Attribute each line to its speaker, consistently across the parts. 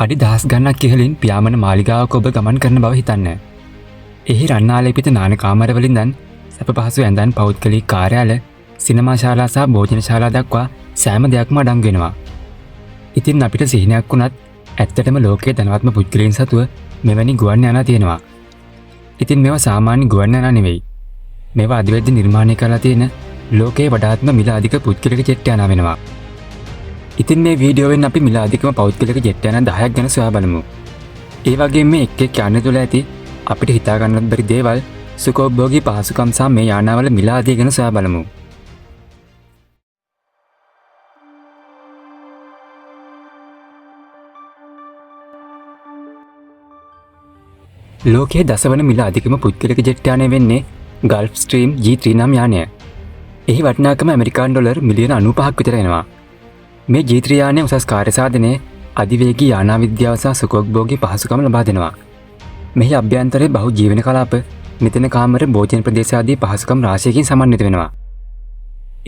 Speaker 1: අඩි දහස් ගණනක් ඉහළින් පියාඹන මාලිගාවක ඔබ ගමන් කරන බව හිතන්න. එහි රන්නාලේපිත නාන කාමරවලින් දැන් සැප පහසු ඇඳන් පෞද්ගලික කාර්යාල, සිනමා ශාලා සහ භෝජන ශාලා දක්වා සෑම දෙයක්ම අඩංගු වෙනවා. ඉතින් අපිට සිහිනයක් වුණත් ඇත්තටම ලෝකයේ ධනවත්ම පුද්ගලයන් සතුව මෙවැනි ගුවන් යානා තියෙනවා. ඉතින් මේවා සාමාන්‍ය ගුවන් යානා නෙවෙයි. මේවා අධිවේද්‍ය නිර්මාණය කරලා තියෙන ලෝකයේ වඩාත්ම මිල අධික පුද්ගලික ජෙට් යානා වෙනවා. ඉතින් මේ වීඩියෝවෙන් අපි මිල අධිකම පෞද්ගලික ජෙට් යානා 10ක් ගැන සොයා බලමු. ඒ වගේම මේ එක් එක් යාන තුළ ඇති අපිට හිතා ගන්නත් බැරි දේවල්, සුඛෝපභෝගී පහසුකම් සහ මේ යානාවල මිල අධික ගැන සොයා බලමු. ලෝකයේ දසවන මිල අධිකම පුද්ගලික ජෙට් යානය වෙන්නේ ගල්ෆ්ස්ට්‍රීම් G3 නම් යානය. එහි වටිනාකම ඇමරිකානු ඩොලර් මිලියන 95ක් විතර එනවා. මේ G3 යානයේ උසස් කාර්යසාධනයේ අධිවේගී යානා විද්‍යාව සහ සුඛෝපභෝගී පහසුකම් ලබා දෙනවා. මෙහි අභ්‍යන්තරයේ බහු ජීවන කලාප, නිතන කාමර, භෝජන ප්‍රදේශ ආදී පහසුකම් රාශියකින් සමන්විත වෙනවා.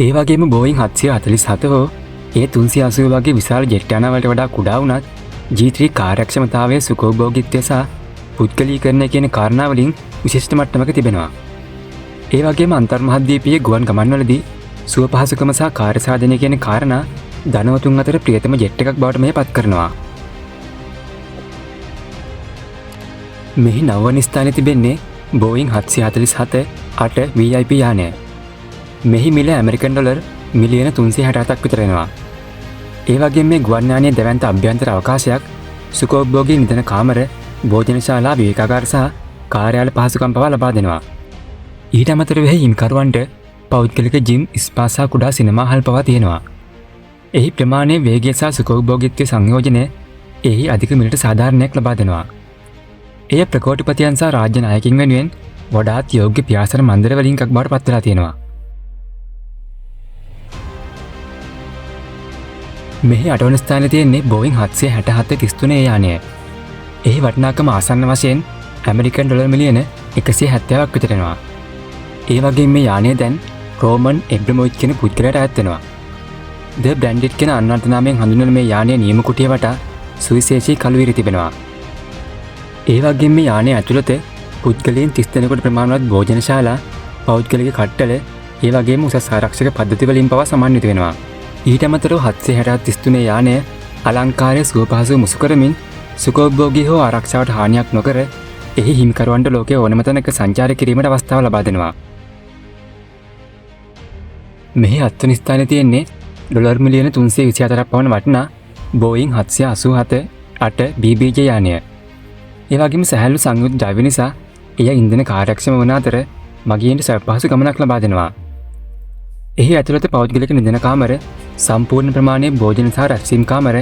Speaker 1: ඒ වගේම Boeing 747 හෝ A380 වගේ විශාල ජෙට් යානා වලට වඩා කුඩා වුණත් G3 කාර්යක්ෂමතාවය, සුඛෝපභෝගීත්වය සහ පුද්ගලීකරණය කියන කාරණා වලින් විශිෂ්ට මට්ටමක තිබෙනවා. ඒ වගේම අන්තර්මහද්වීපීය ගුවන් ගමන්වලදී සුව පහසුකම සහ කාර්යසාධනය කියන කාරණා ධනවතුන් අතර ප්‍රියතම ජෙට් එකක් බවට මෙය පත් කරනවා. මෙහි නවවන ස්ථානයේ තිබෙන්නේ Boeing 747-8 VIP යානය. මෙහි මිල ඇමරිකන් ඩොලර් මිලියන 367ක් විතර වෙනවා. ඒ වගේම මේ ගුවන් යානයේ දැවැන්ත අභ්‍යන්තර අවකාශයක්, සුඛෝපභෝගී නිදන කාමර, භෝජන ශාලා, විවේකාගාර සහ කාර්යාල පහසුකම් පවා ලබා දෙනවා. ඊට අමතරව එහි හිමිකරුවන්ට පෞද්ගලික ජිම්, ස්පා සහ කුඩා සිනමා හල් පවා තියෙනවා. එහි ප්‍රමාණයේ වේගය සහ සුඛෝපභෝගීත්වයේ සංයෝජනය එහි අධික මිලට සාධාරණයක් ලබා දෙනවා. එය ප්‍රකෝටිපතියන් සහ රාජ්‍ය නායකින් වෙනුවෙන් වඩාත් යෝග්‍ය පියාසර මන්දිර වලින් එකක් බවට පත් වෙලා තියෙනවා. මෙහි 8 වන ස්ථානයේ තියෙන්නේ Boeing 767-33 යානය. එහි වටිනාකම ආසන්න වශයෙන් ඇමරිකන් ඩොලර් මිලියන 170ක් විතර වෙනවා. ඒ වගේම මේ යානය දැන් රෝමන් එබ්‍රමොවිච් කියන පුද්ගලයාට අයත් වෙනවා. ද බ්‍රැන්ඩඩ් කියන අන්වර්ථ නාමයෙන් හඳුන්වන මේ යානයේ නියම කුටිය වටා සුවිශේෂී කළුවිරි තිබෙනවා. ඒ වගේම මේ යානය ඇතුළත පුද්ගලයන් 30 දෙනෙකුට ප්‍රමාණවත් භෝජන ශාලා, පෞද්ගලික කට්ටල, ඒ වගේම උසස් ආරක්ෂක පද්ධති වලින් පවා සමන්විත වෙනවා. ඊට අමතරව 767-33 යානය අලංකාරය, සුව පහසුව මුසු කරමින් සුඛෝපභෝගී හෝ ආරක්ෂාවට හානියක් නොකර එහි හිමිකරුවන්ට ලෝකයේ ඕනම තැනක සංචාරය කිරීමට අවස්ථාව ලබා දෙනවා. මෙහි 7 වෙනි ස්ථානයේ තියෙන්නේ ඩොලර් මිලියන 324ක් පමණ වටිනා Boeing 787-8 BBJ යානය. ඒ වගේම සැහැල්ලු සංයුක්ත ඩ්‍රයිවර් නිසා එය ඉන්ධන කාර්යක්ෂම වන අතර මගියන්ට සපහසු ගමනක් ලබා දෙනවා. එහි ඇතුළත පෞද්ගලික නිදන කාමර, සම්පූර්ණ ප්‍රමාණයේ භෝජන සහ රැස්වීම් කාමර,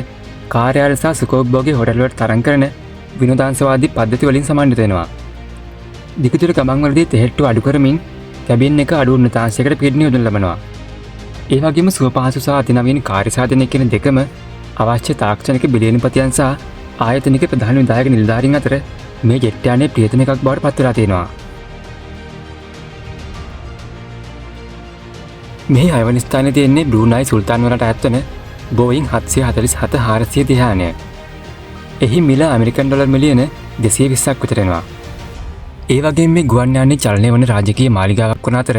Speaker 1: කාර්යාල සහ සුඛෝපභෝගී හොටල් වලට තරං කරන විනෝදාංශවාදී පද්ධති වලින් සමන්විත වෙනවා. දිගුතුර ගමන් වලදී තෙහෙට්ටු අඩු කරමින් කැබින් එක අඩු උන්නතාංශයකට පීඩනය යොදනු ලබනවා. ඒ වගේම සුව පහසු සහ අතිනවීන කාර්යසාධනය කියන දෙකම අවශ්‍ය තාක්ෂණික බිලියනපතියන් සහ ආයතනික ප්‍රධාන විධායක නිලධාරීන් අතර මේ ජෙට් යානයේ ප්‍රියතම එකක් බවට පත් වෙලා තියෙනවා. මෙහි 6 වෙනි ස්ථානයේ තියෙන්නේ බ්‍රූනයි සුල්තාන් වලට අයත් වන Boeing 747-430 යානය. එහි මිල ඇමරිකන් ඩොලර් මිලියන 220ක් විතර වෙනවා. ඒ වගේම මේ ගුවන් යානයේ චලනය වන රාජකීය මාලිගාවක් වන අතර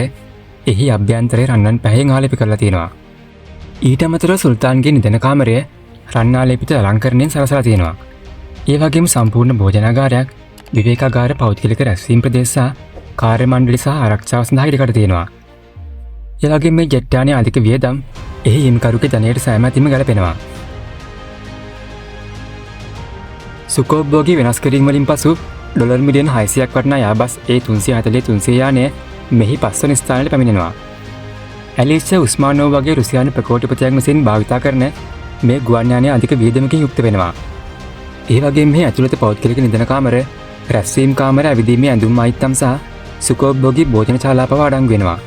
Speaker 1: එහි අභ්‍යන්තරයේ රන්වන් පැහැයෙන් ආලේප කරලා තියෙනවා. ඊට අමතරව සුල්තාන්ගේ නිදන කාමරය රන්නාලේපිත අලංකරණයෙන් සරසලා තියෙනවා. ඒ වගේම සම්පූර්ණ භෝජනාගාරයක්, විවේකාගාර, පෞද්ගලික රැස්වීම් ප්‍රදේශ සහ කාර්ය මණ්ඩල සහ ආරක්ෂාව සඳහා ඉඩකඩ තියෙනවා. ඒ වගේම මේ ජෙට් යානයේ අධික වියදම් එහි හිමිකරුගේ ධනයට සෑමතින්ම ගැලපෙනවා. සුඛෝපභෝගී වෙනස් කිරීම වලින් පසු ඩොලර් මිලියන 600ක් වටිනා යාබස් A340-300 යානය මෙහි 5 වෙනි ස්ථානයට පැමිණෙනවා. ඇලිෂා උස්මානෝව් වගේ රුසියානු ප්‍රකෝටිපතියෙක් විසින් භාවිතා කරන මේ ගුවන් යානය අධික වියදමකින් යුක්ත වෙනවා. ඒ වගේම මේ ඇතුළත පෞද්ගලික නිදන කාමර, රැස්වීම් කාමර, ඇවිදීමේ ඇඳුම් අයිත්තම් සහ සුඛෝපභෝගී භෝජන ශාලා පවා අඩංගු වෙනවා.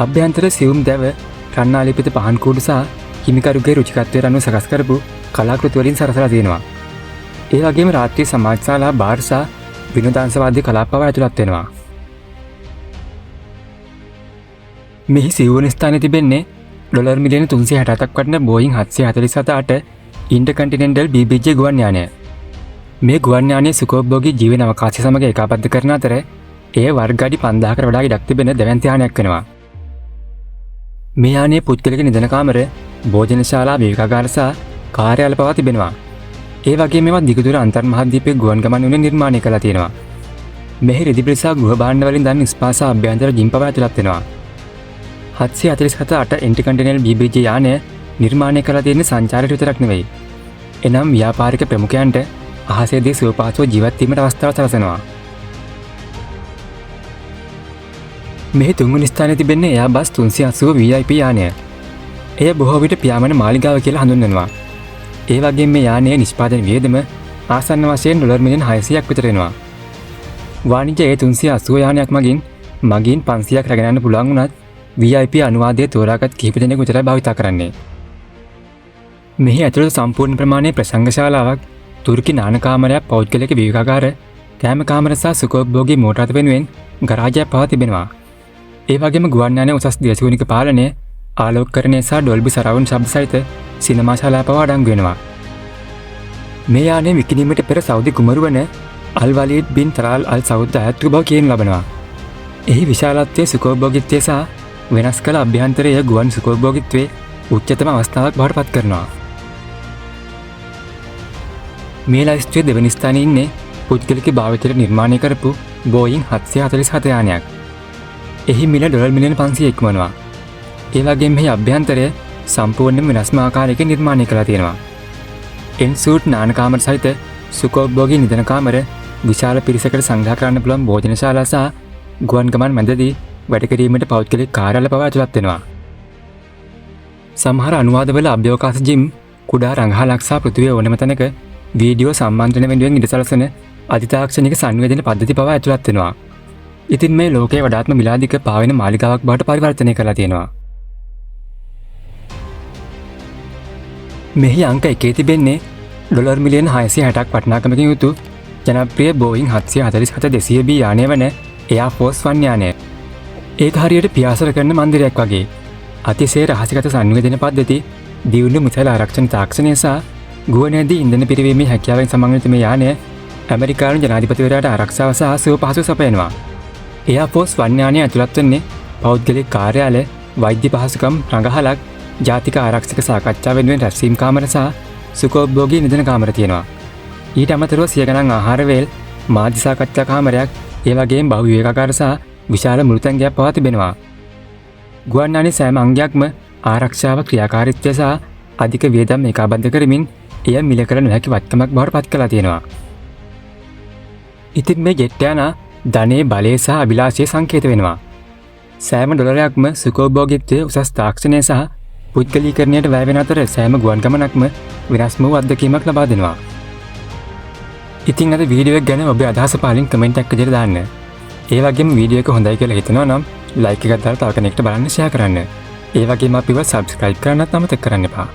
Speaker 1: අභ්‍යන්තර සියුම් දැව, රන්නාලිපිත පහන් කූඩු සහ හිමිකරුගේ රුචිකත්වයට අනුව සකස් කරපු කලාකෘති වලින් සරසලා තියෙනවා. ඒ වගේම රාත්‍රී සමාජ ශාලා, බාර් සහ විනෝදාංශවාදී කලාප පවා ඇතුළත් වෙනවා. මෙහි 10 වෙනි ස්ථානයේ තිබෙන්නේ ඩොලර් මිලියන 367ක් වටින Boeing 747-8 ඉන්ටර්කන්ටිනෙන්ටල් BBJ ගුවන් යානය. මේ ගුවන් යානයේ සුඛෝපභෝගී ජීවන අවකාශය සමග ඒකාබද්ධ කරන අතර එය වර්ග අඩි 5000කට වඩා ඉඩක් තිබෙන දැවැන්ත යානයක් වෙනවා. මේ යානයේ පුද්ගලික නිදන කාමර, භෝජනශාලා, විවේකාගාර සහ කාර්යාල පවා තිබෙනවා. ඒ වගේම මේවා දිගදුර අන්තර්මහද්වීපයේ ගුවන් ගමන් වලින් නිර්මාණය කරලා තියෙනවා. මෙහි රෙදි පිළිස ගෘහ භාණ්ඩ වලින් දන් ස්පාස අභ්‍යන්තර ජිම් පවා ඇතුළත් වෙනවා. 747-8 ඉන්ටර්කන්ටිනෙන්ටල් BBJ යානය නිර්මාණය කරලා තියෙන සංචාරයට විතරක් නෙවෙයි. එනම් ව්‍යාපාරික ප්‍රමුඛයන්ට අහසේදී සුවපහසුව ජීවත් වීමට අවස්ථාව සලසනවා. මෙහි තුන්වෙනි ස්ථානයේ තිබෙන්නේ එයාබස් 380 VIP යානය. එය බොහෝ විට පියාඹන මාලිගාව කියලා හඳුන්වනවා. ඒ වගේම මේ යානයේ නිෂ්පාදන වියදම ආසන්න වශයෙන් ඩොලර් මිලියන් 600ක් විතර වෙනවා. වාණිජ A380 යානයක් මගින් 500ක් රැගෙන යන්න පුළුවන් වුණත් VIP අනුවාදයේ තෝරාගත් කිහිප දෙනෙකු විතරයි භාවිත කරන්නේ. මෙහි ඇතුළත සම්පූර්ණ ප්‍රමාණයේ ප්‍රසංගශාලාවක්, තුර්කි නාන කාමරයක්, පෞද්ගලික විවේකාගාර, කෑම කාමර සහ සුඛෝපභෝගී මෝටර් රථ වෙනුවෙන් ගරාජයක් පවා තිබෙනවා. ඒ වගේම ගුවන් යානයේ උසස් දේශගුණික පාලනය, ආලෝකකරණය සහ ඩොල්බි සරවුන්ඩ් ශබ්ද සහිත සිනමා ශාලා පවා අඩංගු වෙනවා. මේ යානය විකිණීමට පෙර සෞදි කුමරු වන අල් වලීඩ් බින් තරාල් අල් සෞද් අයත් වූ බව කියනු ලබනවා. එහි විශාලත්වයේ සුඛෝපභෝගීත්වය සහ වෙනස් කළ අභ්‍යන්තරය ගුවන් සුඛෝපභෝගීත්වයේ උච්චතම අවස්ථාවක් බවට පත් කරනවා. මේ ලයිස්තුවේ දෙවැනි ස්ථානයේ ඉන්නේ පුද්ගලික භාවිතයට නිර්මාණය කරපු බෝයින් 747 යානයක්. එහි මිල ඩොලර් මිලියන 500 ඉක්මවනවා. ඒ වගේම මෙහි අභ්‍යන්තරය සම්පූර්ණයෙන්ම වෙනස්ම ආකාරයකින් නිර්මාණය කරලා තියෙනවා. එන්සූට් නාන කාමර සහිත සුඛෝපභෝගී නිදන කාමර, විශාල පිරිසකට සංග්‍රහ කරන්න පුළුවන් භෝජනශාලා සහ ගුවන් ගමන් මැදදී වැඩ කිරීමට පෞද්ගලික කාර්යාල පවා ඇතුළත් වෙනවා. සමහර අනුවාදවල අභ්‍යවකාශ ජිම්, කුඩා රංගහලක් සහ පෘථිවිය ඕනෑම තැනක වීඩියෝ සම්මන්ත්‍රණ වෙනුවෙන් ඉඩ සලසන අධිතාක්ෂණික සංවේදන පද්ධති පවා ඇතුළත් වෙනවා. ඉතින් මේ ලෝකයේ වඩාත්ම මිලාදික පාවෙන මාලිගාවක් බවට පරිවර්තනය කරලා තියෙනවා. මෙහි අංක 1 තිබෙන්නේ ඩොලර් මිලියන 660ක් වටිනාකමකින් යුතු ජනප්‍රිය බෝයින් 747-200B යානය වන එයා ෆෝස් 1 යානය. ඒක හරියට පියාසර කරන මන්දිරයක් වගේ. අතිශය රහසිගත සංවේදන පද්ධති, දියුණු මුසල ආරක්ෂණ තාක්ෂණය සහ ගුවනේදී ඉන්ධන පිරවීමේ හැකියාවෙන් සමන්විත මේ යානය ඇමරිකානු ජනාධිපතිවරයාට ආරක්ෂාව සහ සුවපහසුව සපයනවා. එයා ෆෝස් 1 යානය ඇතුළත් වෙන්නේ පෞද්ගලික කාර්යාල, වෛද්‍ය පහසුකම්, රඟහලක්, ජාතික ආරක්ෂක සාකච්ඡා වෙනුවෙන් රැස්වීම් කාමර සහ සුඛෝපභෝගී නිදන කාමර තියෙනවා. ඊට අමතරව සිය ගණන් ආහාර වේල්, මාධ්‍ය සාකච්ඡා කාමරයක්, ඒ වගේම බහු විවේකාගාර සහ විශාල මුළුතැන්ගයක් පවා තිබෙනවා. ගුවන් යානයේ සෑම අංගයක්ම ආරක්ෂාව, ක්‍රියාකාරීත්වය සහ අධික වියදම් ඒකාබද්ධ කරමින් එය මිල කළ නොහැකි වත්කමක් බවට පත් කරලා තියෙනවා. ඉතින් මේ ජෙට් යානා ධනයේ, බලය සහ අභිලාෂයේ සංකේත වෙනවා. සෑම ඩොලරයක්ම සුඛෝපභෝගීත්වයේ උසස් තාක්ෂණය සහ පුද්ගලීකරණයට වැය වෙන අතර සෑම ගුවන් ගමනක්ම වෙනස්ම වූ අත්දැකීමක් ලබා දෙනවා. ඉතින් අද වීඩියෝ එක ගැන ඔබේ අදහස පහලින් කමෙන්ට් එකක් විදිහට දාන්න. ඒ වගේම වීඩියෝ එක හොඳයි කියලා හිතනවා නම් ලයික් එකක් දාලා තව කෙනෙක්ට බලන්න ෂෙයා කරන්න. ඒ වගේම අපිව සබ්ස්ක්‍රයිබ් කරන්නත් අමතක කරන්න එපා.